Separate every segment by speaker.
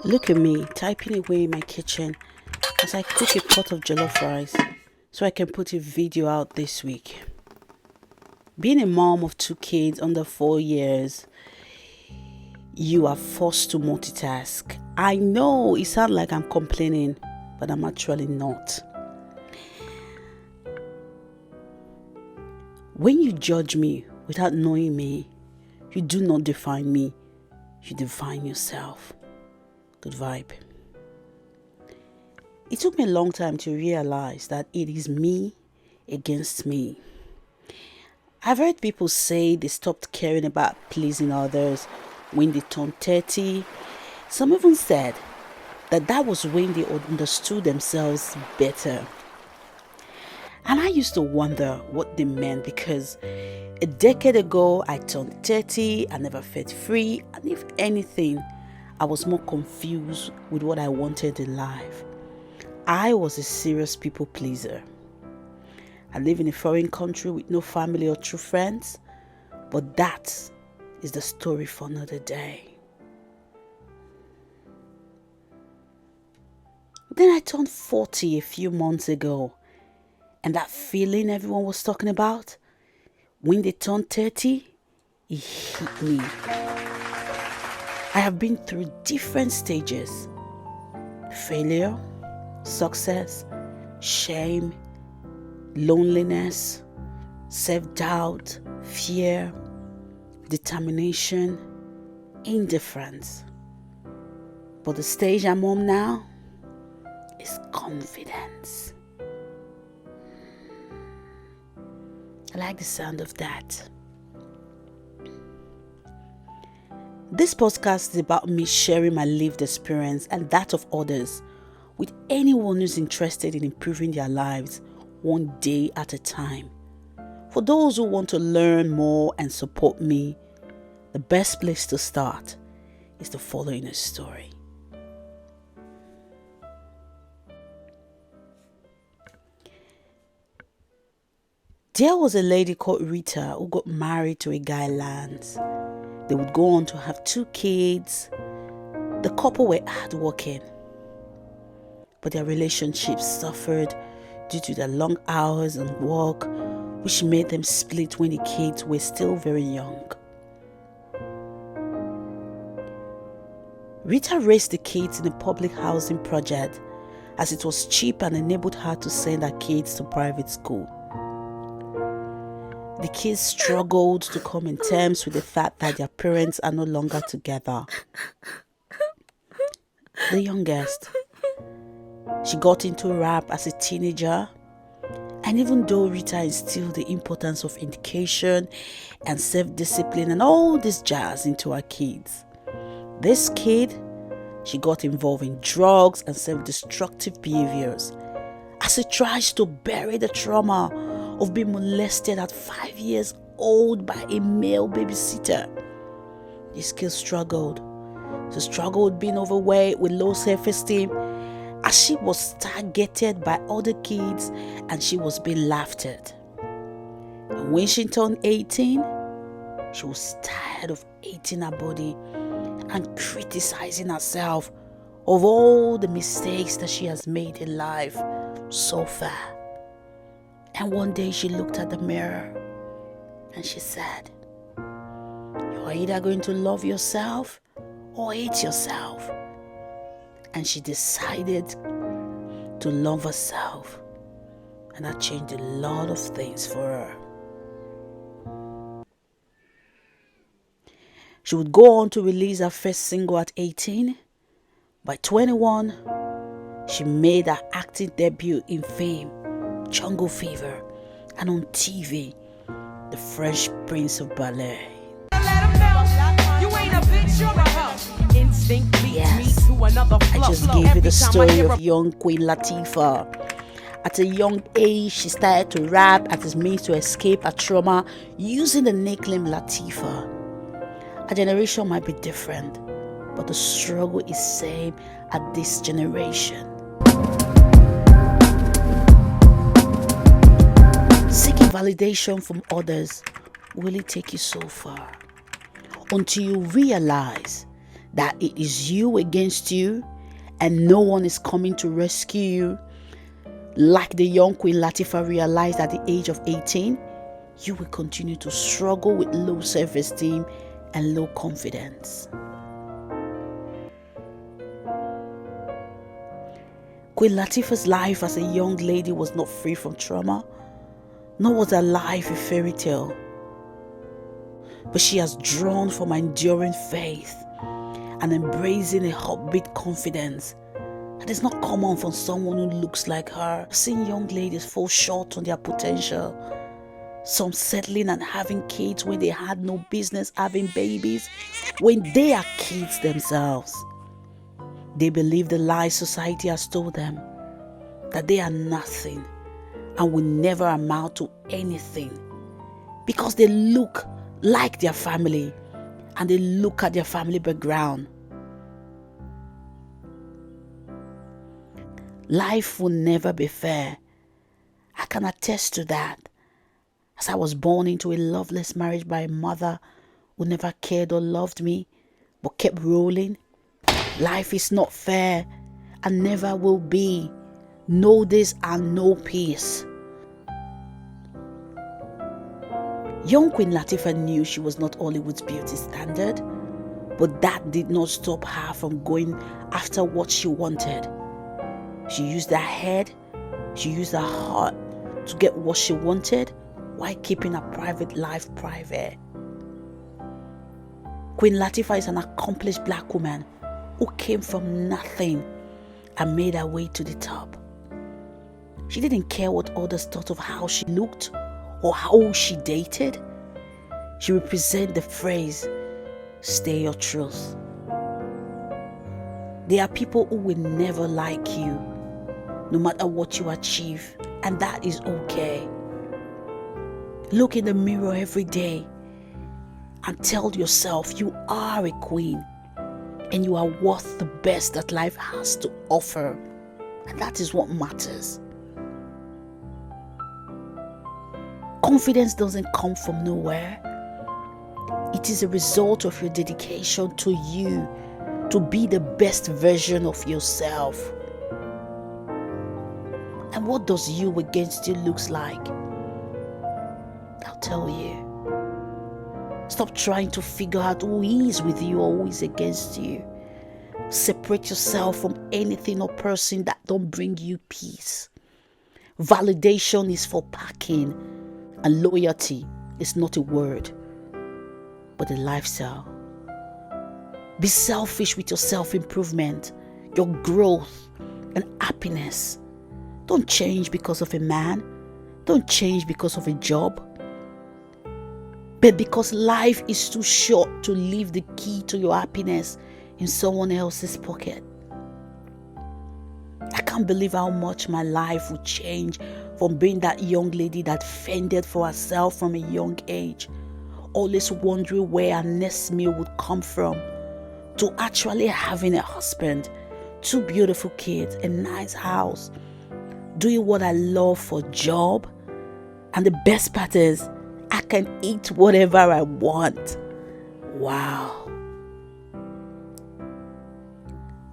Speaker 1: Look at me typing away in my kitchen as I cook a pot of jollof rice so I can put a video out this week. Being a mom of 2 kids under 4 years, you are forced to multitask. I know it sounds like I'm complaining, but I'm actually not. When you judge me without knowing me, you do not define me, you define yourself. Good vibe. It took me a long time to realize that it is me against me. I've heard people say they stopped caring about pleasing others when they turned 30. Some even said that was when they understood themselves better. And I used to wonder what they meant, because a decade ago I turned 30, I never felt free, and if anything, I was more confused with what I wanted in life. I was a serious people pleaser. I live in a foreign country with no family or true friends, but that is the story for another day. Then I turned 40 a few months ago, and that feeling everyone was talking about, when they turned 30, it hit me. I have been through different stages: failure, success, shame, loneliness, self-doubt, fear, determination, indifference. But the stage I'm on now is confidence. I like the sound of that. This podcast is about me sharing my lived experience and that of others with anyone who's interested in improving their lives one day at a time. For those who want to learn more and support me, the best place to start is to follow in a story. There was a lady called Rita who got married to a guy, Lance. They would go on to have 2 kids. The couple were hardworking, but their relationship suffered due to their long hours and work, which made them split when the kids were still very young. Rita raised the kids in a public housing project, as it was cheap and enabled her to send her kids to private school. The kids struggled to come in terms with the fact that their parents are no longer together. The youngest, she got into rap as a teenager, and even though Rita instilled the importance of education and self-discipline and all this jazz into her kids, this kid, she got involved in drugs and self-destructive behaviors as she tries to bury the trauma of being molested at 5 years old by a male babysitter. This kid struggled. She struggled with being overweight, with low self-esteem, as she was targeted by other kids and she was being laughed at. And when she turned 18, she was tired of hating her body and criticizing herself of all the mistakes that she has made in life so far. And one day she looked at the mirror and she said, "You are either going to love yourself or hate yourself." And she decided to love herself, and that changed a lot of things for her. She would go on to release her first single at 18. By 21, she made her acting debut in Fame, Jungle Fever, and on TV, The Fresh Prince of Bel-Air. Yes, I just gave you the story of young Queen Latifah. At a young age, she started to rap as a means to escape her trauma using the nickname Latifah. Our generation might be different, but the struggle is same at this generation. Seeking validation from others will it take you so far, until you realize that it is you against you and no one is coming to rescue you, like the young Queen Latifah realized at the age of 18, you will continue to struggle with low self-esteem and low confidence. Queen Latifah's life as a young lady was not free from trauma, nor was her life a fairy tale. But she has drawn from her enduring faith and embracing a upbeat confidence that is not common for someone who looks like her. I've seen young ladies fall short on their potential, some settling and having kids when they had no business having babies, when they are kids themselves. They believe the lies society has told them, that they are nothing and will never amount to anything because they look like their family and they look at their family background. Life will never be fair. I can attest to that, as I was born into a loveless marriage by a mother who never cared or loved me but kept rolling. Life is not fair and never will be. Know this and know peace. Young Queen Latifah knew she was not Hollywood's beauty standard, but that did not stop her from going after what she wanted. She used her head, she used her heart to get what she wanted while keeping her private life private. Queen Latifah is an accomplished black woman who came from nothing and made her way to the top. She didn't care what others thought of how she looked or how she dated. She represented the phrase, "Stay your truth." There are people who will never like you, no matter what you achieve, and that is okay. Look in the mirror every day and tell yourself you are a queen and you are worth the best that life has to offer, and that is what matters. Confidence doesn't come from nowhere. It is a result of your dedication to you, to be the best version of yourself. And what does you against you looks like? I'll tell you. Stop trying to figure out who is with you or who is against you. Separate yourself from anything or person that don't bring you peace. Validation is for packing, and loyalty is not a word, but a lifestyle. Be selfish with your self-improvement, your growth, and happiness. Don't change because of a man. Don't change because of a job. But because life is too short to leave the key to your happiness in someone else's pocket. I can't believe how much my life would change from being that young lady that fended for herself from a young age, always wondering where her next meal would come from, to actually having a husband, 2 beautiful kids, a nice house, doing what I love for a job, and the best part is I can eat whatever I want. Wow.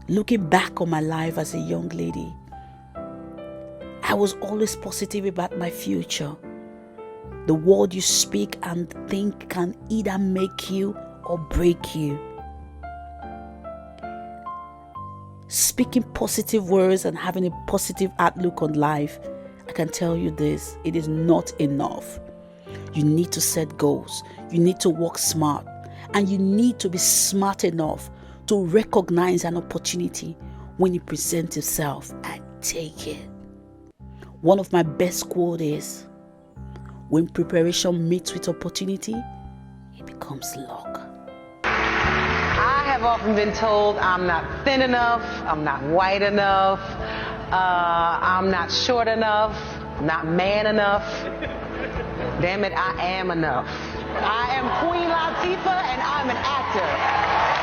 Speaker 1: Looking back on my life as a young lady, I was always positive about my future. The word you speak and think can either make you or break you. Speaking positive words and having a positive outlook on life, I can tell you this, it is not enough. You need to set goals. You need to work smart. And you need to be smart enough to recognize an opportunity when it presents itself and take it. One of my best quotes is, when preparation meets with opportunity, it becomes luck.
Speaker 2: I have often been told I'm not thin enough, I'm not white enough, I'm not short enough, I'm not man enough. Damn it, I am enough. I am Queen Latifah and I'm an actor.